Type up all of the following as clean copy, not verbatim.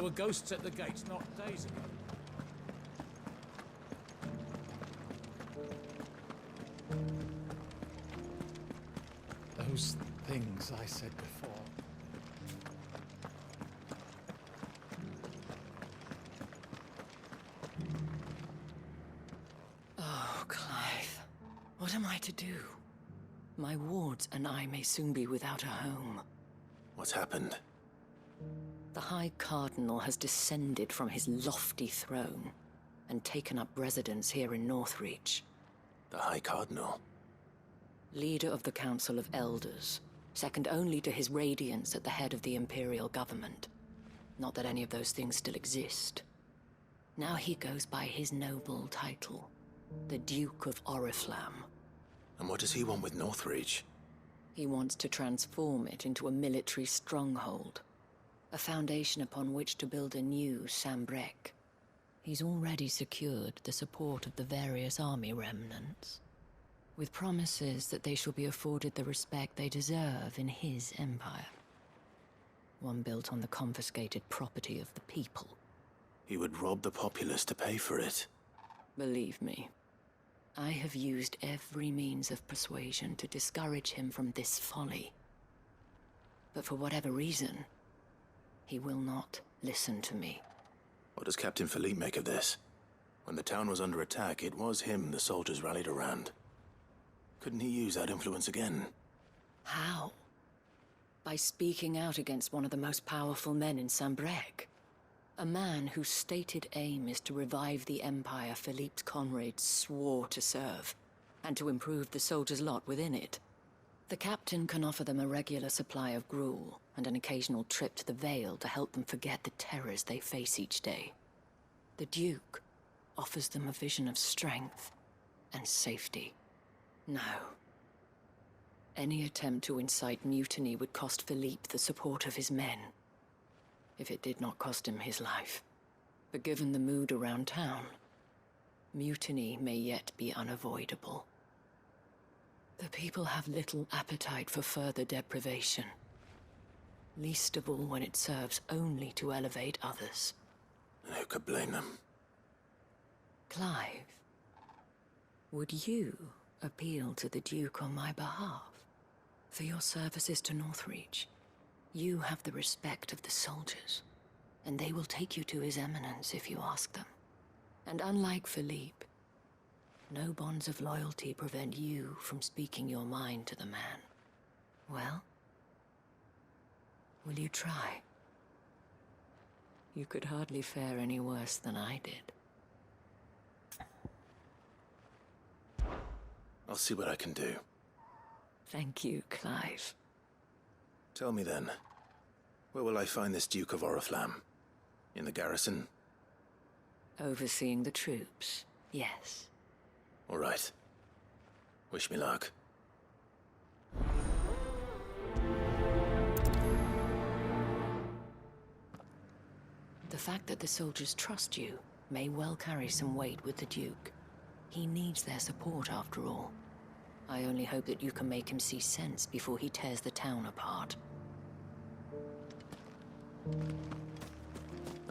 were ghosts at the gates not days ago. Those things I said before. Oh, Clive. What am I to do? My wards and I may soon be without a home. What's happened? The High Cardinal has descended from his lofty throne and taken up residence here in Northreach. The High Cardinal? Leader of the Council of Elders, second only to his Radiance at the head of the Imperial government. Not that any of those things still exist. Now he goes by his noble title, the Duke of Oriflamme. And what does he want with Northreach? He wants to transform it into a military stronghold, a foundation upon which to build a new Sambrec. He's already secured the support of the various army remnants, with promises that they shall be afforded the respect they deserve in his empire. One built on the confiscated property of the people. He would rob the populace to pay for it. Believe me, I have used every means of persuasion to discourage him from this folly. But for whatever reason, he will not listen to me. What does Captain Philippe make of this? When the town was under attack, it was him the soldiers rallied around. Couldn't he use that influence again? How? By speaking out against one of the most powerful men in Sambrec. A man whose stated aim is to revive the empire Philippe's comrades swore to serve, and to improve the soldiers' lot within it. The captain can offer them a regular supply of gruel, and an occasional trip to the Vale to help them forget the terrors they face each day. The Duke offers them a vision of strength and safety. No. Any attempt to incite mutiny would cost Philippe the support of his men, if it did not cost him his life. But given the mood around town, mutiny may yet be unavoidable. The people have little appetite for further deprivation, least of all when it serves only to elevate others. And who could blame them? Clive, would you appeal to the Duke on my behalf? For your services to Northreach, you have the respect of the soldiers, and they will take you to His Eminence if you ask them. And unlike Philippe, no bonds of loyalty prevent you from speaking your mind to the man. Well, will you try? You could hardly fare any worse than I did. I'll see what I can do. Thank you, Clive. Tell me then, where will I find this Duke of Oriflamme? In the garrison? Overseeing the troops, yes. All right. Wish me luck. The fact that the soldiers trust you may well carry some weight with the Duke. He needs their support after all. I only hope that you can make him see sense before he tears the town apart.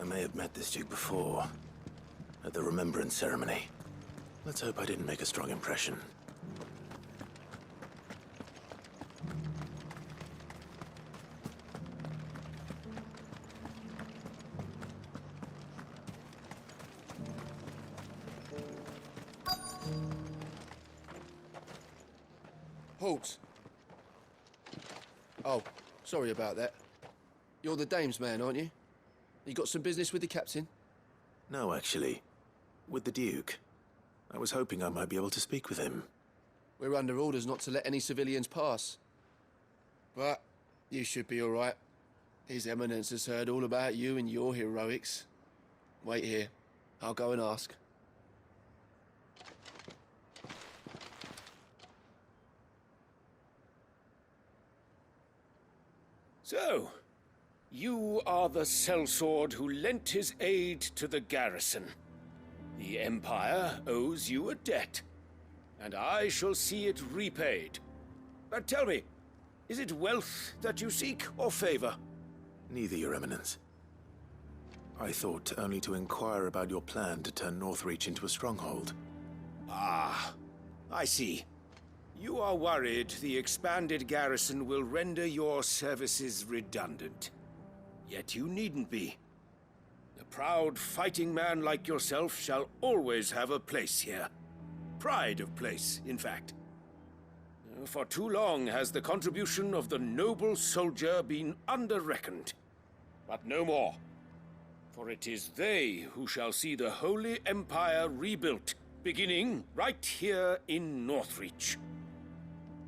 I may have met this Duke before, at the Remembrance ceremony. Let's hope I didn't make a strong impression. Halt! Oh, sorry about that. You're the dame's man, aren't you? You got some business with the captain? No, actually. With the Duke. I was hoping I might be able to speak with him. We're under orders not to let any civilians pass. But you should be all right. His Eminence has heard all about you and your heroics. Wait here. I'll go and ask. So, you are the sellsword who lent his aid to the garrison. The Empire owes you a debt, and I shall see it repaid. But tell me, is it wealth that you seek, or favor? Neither, Your Eminence. I thought only to inquire about your plan to turn Northreach into a stronghold. Ah, I see. You are worried the expanded garrison will render your services redundant. Yet you needn't be. A proud fighting man like yourself shall always have a place here. Pride of place, in fact. For too long has the contribution of the noble soldier been under-reckoned. But no more. For it is they who shall see the Holy Empire rebuilt, beginning right here in Northreach.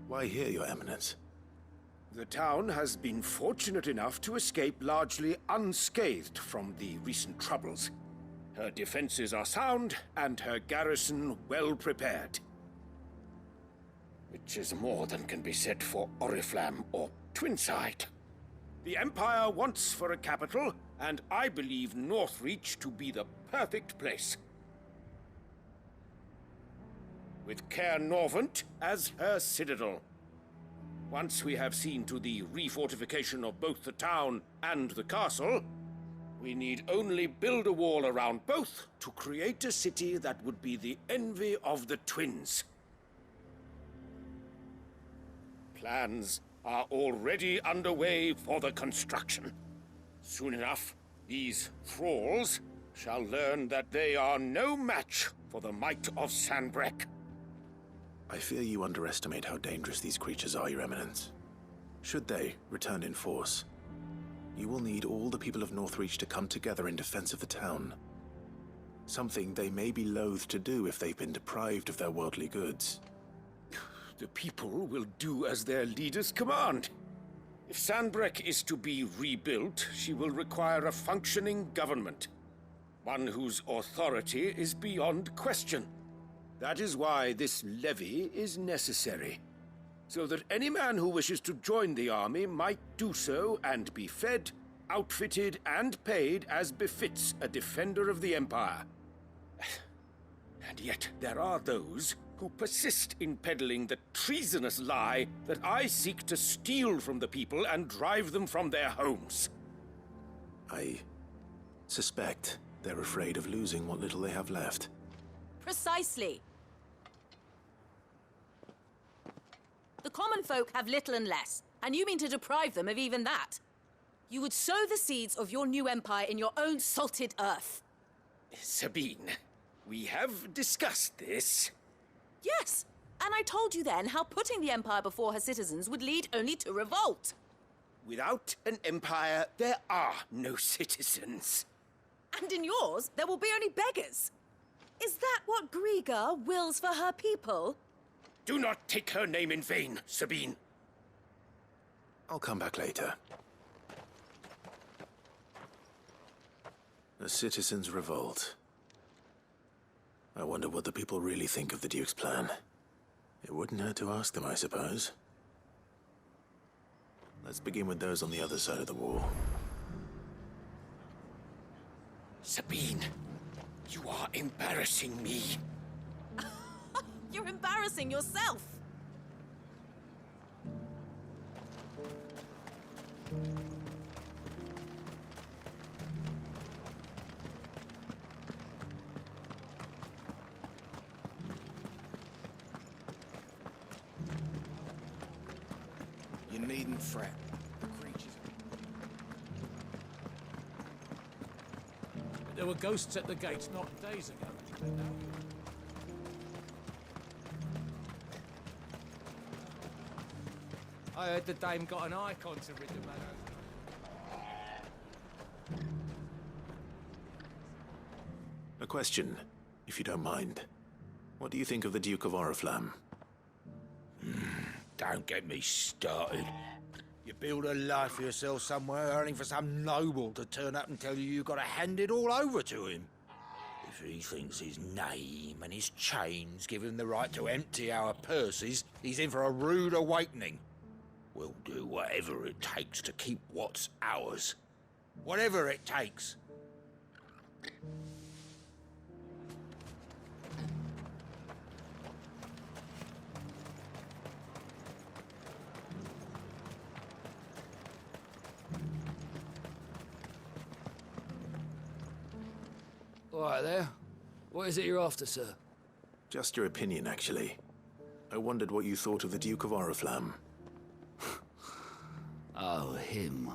Why here, Your Eminence? The town has been fortunate enough to escape largely unscathed from the recent troubles. Her defenses are sound, and her garrison well prepared. Which is more than can be said for Oriflamme or Twinside. The Empire wants for a capital, and I believe Northreach to be the perfect place. With Caer Norvent as her citadel. Once we have seen to the refortification of both the town and the castle, we need only build a wall around both to create a city that would be the envy of the twins. Plans are already underway for the construction. Soon enough, these thralls shall learn that they are no match for the might of Sanbreque. I fear you underestimate how dangerous these creatures are, Your Eminence. Should they return in force, you will need all the people of Northreach to come together in defense of the town. Something they may be loath to do if they've been deprived of their worldly goods. The people will do as their leaders command. If Sanbreque is to be rebuilt, she will require a functioning government. One whose authority is beyond question. That is why this levy is necessary. So that any man who wishes to join the army might do so and be fed, outfitted, and paid as befits a defender of the Empire. And yet there are those who persist in peddling the treasonous lie that I seek to steal from the people and drive them from their homes. I suspect they're afraid of losing what little they have left. Precisely. The common folk have little and less, and you mean to deprive them of even that. You would sow the seeds of your new empire in your own salted earth. Sabine, we have discussed this. Yes, and I told you then how putting the empire before her citizens would lead only to revolt. Without an empire, there are no citizens. And in yours, there will be only beggars. Is that what Griga wills for her people? Do not take her name in vain, Sabine. I'll come back later. A citizens' revolt. I wonder what the people really think of the Duke's plan. It wouldn't hurt to ask them, I suppose. Let's begin with those on the other side of the wall. Sabine, you are embarrassing me. You're embarrassing yourself. You needn't fret. The creatures. There were ghosts at the gates not days ago. I heard the dame got an icon to rid the man of. A question, if you don't mind. What do you think of the Duke of Oriflamme? Don't get me started. You build a life for yourself somewhere, earning for some noble to turn up and tell you you've got to hand it all over to him. If he thinks his name and his chains give him the right to empty our purses, he's in for a rude awakening. We'll do whatever it takes to keep what's ours. Whatever it takes. All right there. What is it you're after, sir? Just your opinion, actually. I wondered what you thought of the Duke of Oriflamme. Oh, him.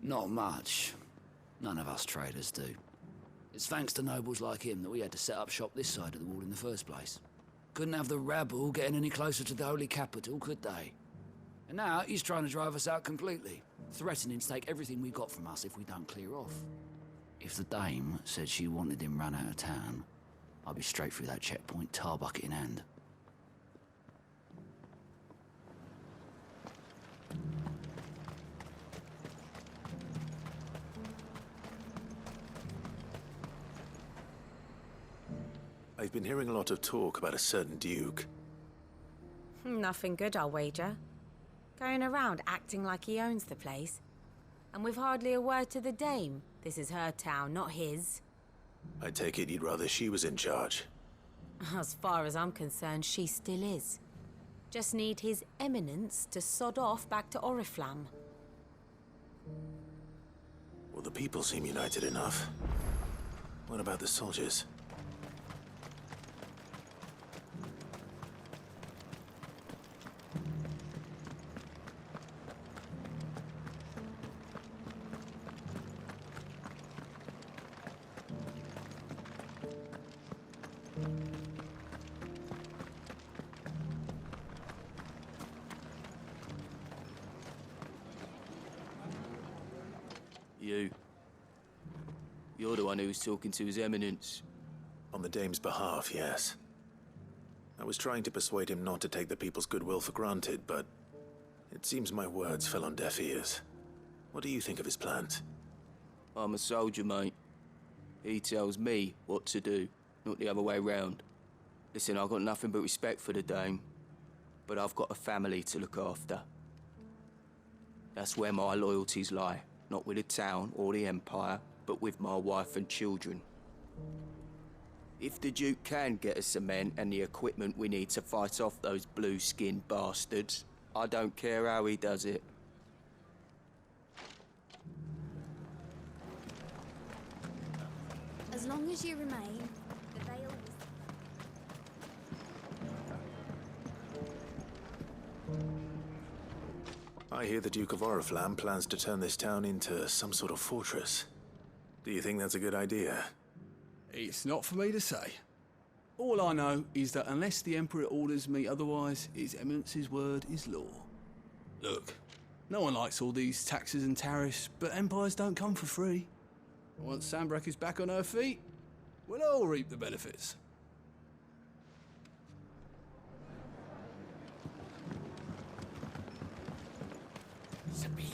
Not much. None of us traders do. It's thanks to nobles like him that we had to set up shop this side of the wall in the first place. Couldn't have the rabble getting any closer to the holy capital, could they? And now he's trying to drive us out completely, threatening to take everything we got from us if we don't clear off. If the dame said she wanted him run out of town, I'd be straight through that checkpoint, tar bucket in hand. I've been hearing a lot of talk about a certain duke. Nothing good, I'll wager. Going around acting like he owns the place. And with hardly a word to the dame. This is her town, not his. I take it you'd rather she was in charge. As far as I'm concerned, she still is. Just need his eminence to sod off back to Oriflamme. Well, the people seem united enough. What about the soldiers? You're the one who was talking to His Eminence. On the dame's behalf, yes. I was trying to persuade him not to take the people's goodwill for granted, but it seems my words fell on deaf ears. What do you think of his plans? I'm a soldier, mate. He tells me what to do, not the other way round. Listen, I've got nothing but respect for the dame, but I've got a family to look after. That's where my loyalties lie, not with the town or the Empire, but with my wife and children. If the Duke can get us the men and the equipment we need to fight off those blue-skinned bastards, I don't care how he does it. As long as you remain, the veil I hear the Duke of Oriflamme plans to turn this town into some sort of fortress. Do you think that's a good idea? It's not for me to say. All I know is that unless the Emperor orders me otherwise, His Eminence's word is law. Look, no one likes all these taxes and tariffs, but empires don't come for free. Once Sanbreque is back on her feet, we'll all reap the benefits. Sabine.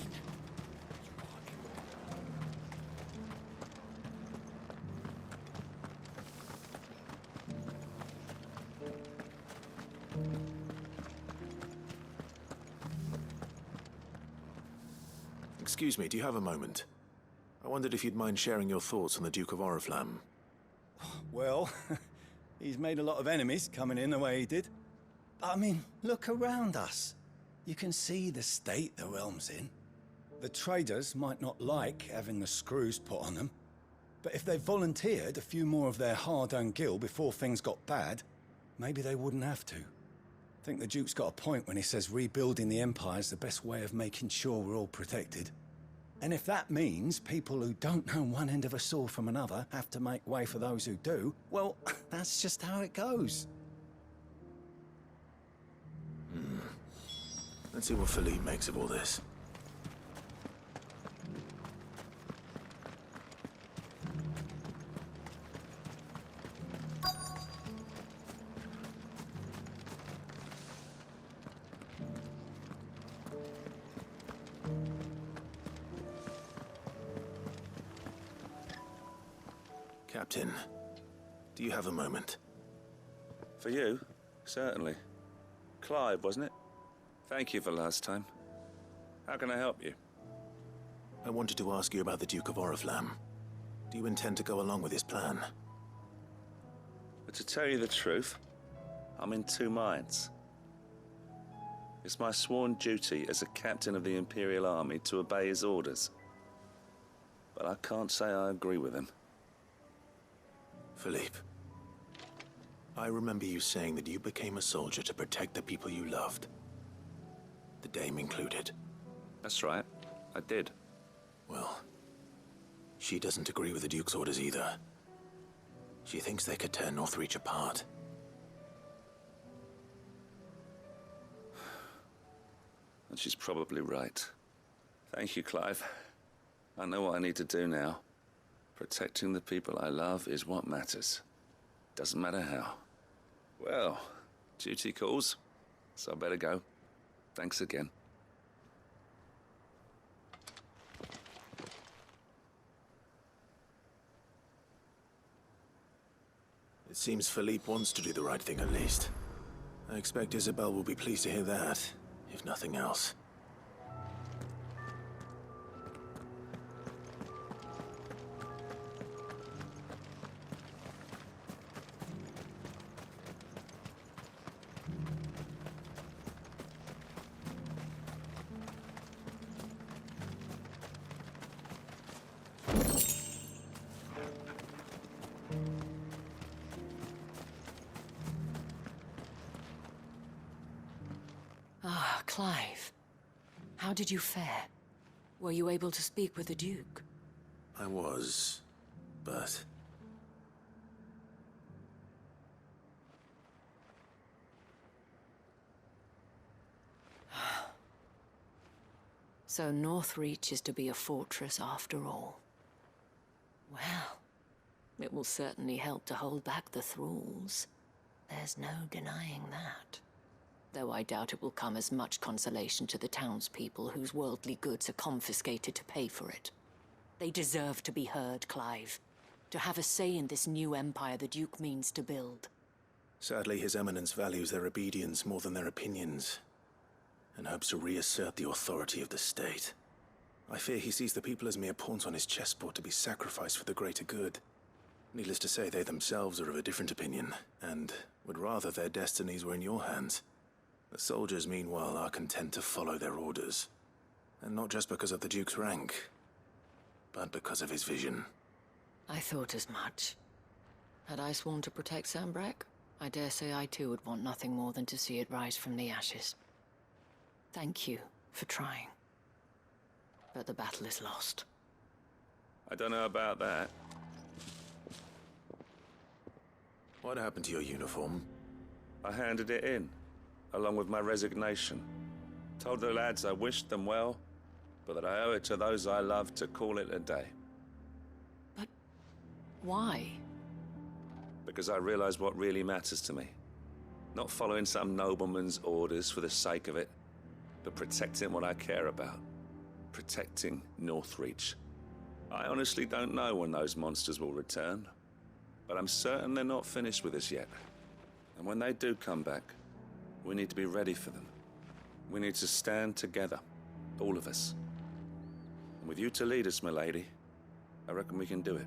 Excuse me, do you have a moment? I wondered if you'd mind sharing your thoughts on the Duke of Oriflamme. Well, he's made a lot of enemies coming in the way he did. But I mean, look around us. You can see the state the realm's in. The traders might not like having the screws put on them, but if they volunteered a few more of their hard-earned gil before things got bad, maybe they wouldn't have to. I think the Duke's got a point when he says rebuilding the Empire's the best way of making sure we're all protected. And if that means people who don't know one end of a sword from another have to make way for those who do, well, that's just how it goes. Let's see what Philippe makes of all this. Captain, do you have a moment? For you? Certainly. Clive, wasn't it? Thank you for last time. How can I help you? I wanted to ask you about the Duke of Oriflamme. Do you intend to go along with his plan? But to tell you the truth, I'm in two minds. It's my sworn duty as a captain of the Imperial Army to obey his orders. But I can't say I agree with him. Philippe, I remember you saying that you became a soldier to protect the people you loved. The Dame included. That's right. I did. Well, she doesn't agree with the Duke's orders either. She thinks they could tear Northreach apart. And she's probably right. Thank you, Clive. I know what I need to do now. Protecting the people I love is what matters. Doesn't matter how. Well, duty calls, so I better go. Thanks again. It seems Philippe wants to do the right thing at least. I expect Isabelle will be pleased to hear that, if nothing else. Ah, Clive. How did you fare? Were you able to speak with the Duke? I was, but... So Northreach is to be a fortress after all. Well, it will certainly help to hold back the thralls. There's no denying that. Though I doubt it will come as much consolation to the townspeople whose worldly goods are confiscated to pay for it. They deserve to be heard, Clive. To have a say in this new empire the Duke means to build. Sadly, His Eminence values their obedience more than their opinions, and hopes to reassert the authority of the state. I fear he sees the people as mere pawns on his chessboard to be sacrificed for the greater good. Needless to say, they themselves are of a different opinion, and would rather their destinies were in your hands. The soldiers, meanwhile, are content to follow their orders. And not just because of the Duke's rank, but because of his vision. I thought as much. Had I sworn to protect Sanbreque, I dare say I too would want nothing more than to see it rise from the ashes. Thank you for trying. But the battle is lost. I don't know about that. What happened to your uniform? I handed it in, along with my resignation. Told the lads I wished them well, but that I owe it to those I love to call it a day. But why? Because I realize what really matters to me. Not following some nobleman's orders for the sake of it, but protecting what I care about. Protecting Northreach. I honestly don't know when those monsters will return, but I'm certain they're not finished with us yet. And when they do come back, we need to be ready for them. We need to stand together, all of us. And with you to lead us, milady, I reckon we can do it.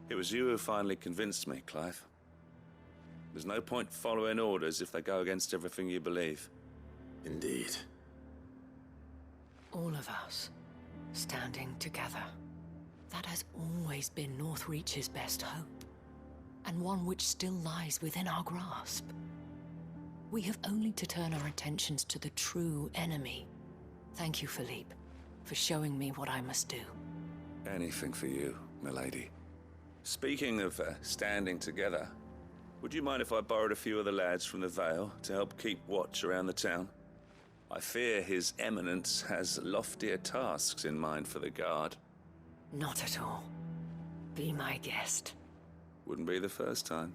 It was you who finally convinced me, Clive. There's no point following orders if they go against everything you believe. Indeed. All of us, standing together. That has always been Northreach's best hope, and one which still lies within our grasp. We have only to turn our attentions to the true enemy. Thank you, Philippe, for showing me what I must do. Anything for you, milady. Speaking of standing together, would you mind if I borrowed a few of the lads from the Vale to help keep watch around the town? I fear His Eminence has loftier tasks in mind for the guard. Not at all. Be my guest. Wouldn't be the first time.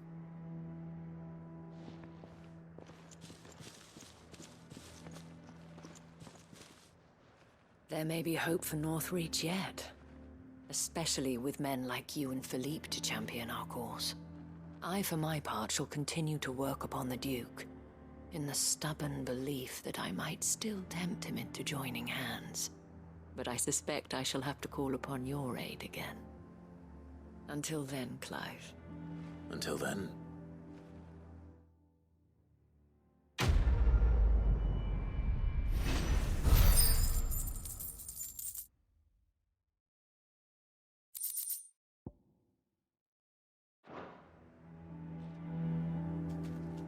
There may be hope for Northreach yet. Especially with men like you and Philippe to champion our cause. I, for my part, shall continue to work upon the Duke, in the stubborn belief that I might still tempt him into joining hands. But I suspect I shall have to call upon your aid again. Until then, Clive. Until then.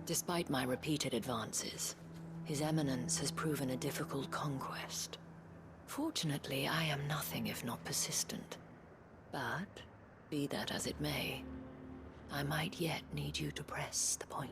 Despite my repeated advances, His Eminence has proven a difficult conquest. Fortunately, I am nothing if not persistent. But, be that as it may, I might yet need you to press the point.